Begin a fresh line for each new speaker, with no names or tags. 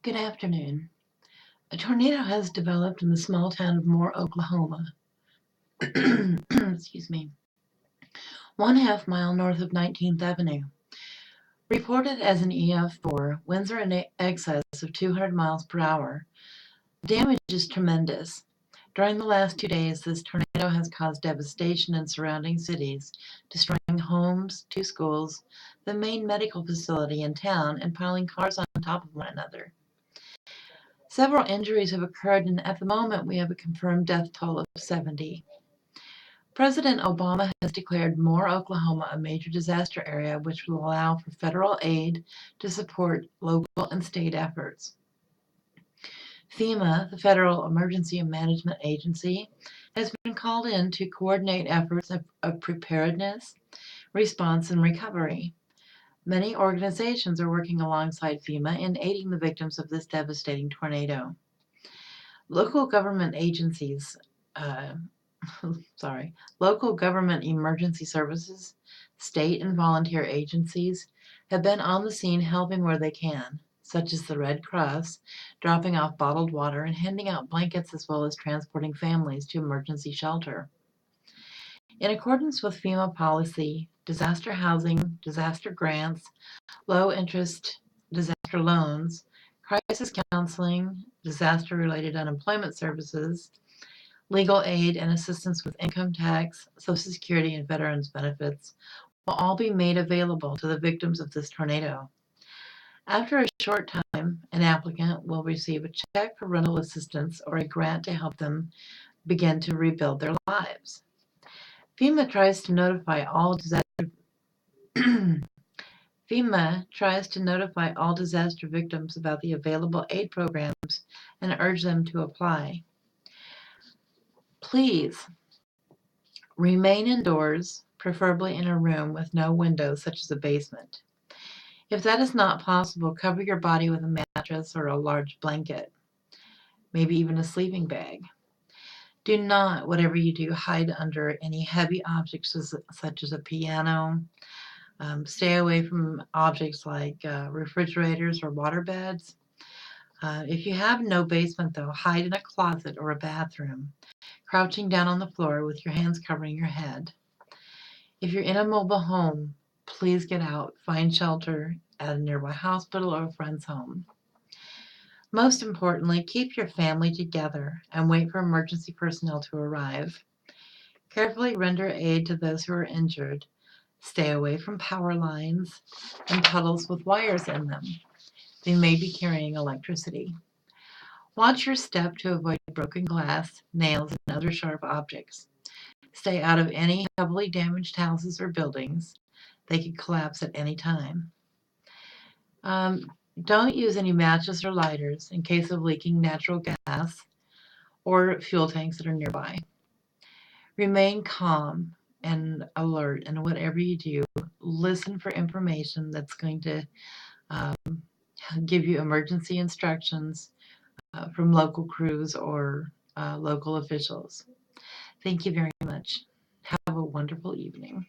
Good afternoon. A tornado has developed in the small town of Moore, Oklahoma. Excuse me. 1/2 mile north of 19th Avenue. Reported as an EF4, winds are in excess of 200 miles per hour. The damage is tremendous. During the last 2 days, this tornado has caused devastation in surrounding cities, destroying homes, 2 schools, the main medical facility in town, and piling cars on top of one another. Several injuries have occurred, and at the moment we have a confirmed death toll of 70. President Obama has declared Moore, Oklahoma a major disaster area, which will allow for federal aid to support local and state efforts. FEMA, the Federal Emergency Management Agency, has been called in to coordinate efforts of preparedness, response, and recovery. Many organizations are working alongside FEMA in aiding the victims of this devastating tornado. Local government agencies, uh, local government emergency services, state and volunteer agencies have been on the scene helping where they can, such as the Red Cross, dropping off bottled water and handing out blankets as well as transporting families to emergency shelter. In accordance with FEMA policy, disaster housing, disaster grants, low interest disaster loans, crisis counseling, disaster related unemployment services, legal aid, and assistance with income tax, Social Security, and veterans benefits will all be made available to the victims of this tornado. After a short time, an applicant will receive a check for rental assistance or a grant to help them begin to rebuild their lives. FEMA tries to notify all disaster victims about the available aid programs and urge them to apply. Please remain indoors, preferably in a room with no windows, such as a basement. If that is not possible, cover your body with a mattress or a large blanket, maybe even a sleeping bag. Do not, whatever you do, hide under any heavy objects such as a piano. Stay away from objects like refrigerators or water beds. If you have no basement, though, hide in a closet or a bathroom, crouching down on the floor with your hands covering your head. If you're in a mobile home, please get out, find shelter at a nearby hospital or a friend's home. Most importantly, keep your family together and wait for emergency personnel to arrive. Carefully render aid to those who are injured. Stay away from power lines and puddles with wires in them. They may be carrying electricity. Watch your step to avoid broken glass, nails, and other sharp objects. Stay out of any heavily damaged houses or buildings. They could collapse at any time. Um, don't use any matches or lighters in case of leaking natural gas or fuel tanks that are nearby. Remain calm and alert, and whatever you do, listen for information that's going to um, give you emergency instructions from local crews or local officials. Thank you very much. Have a wonderful evening.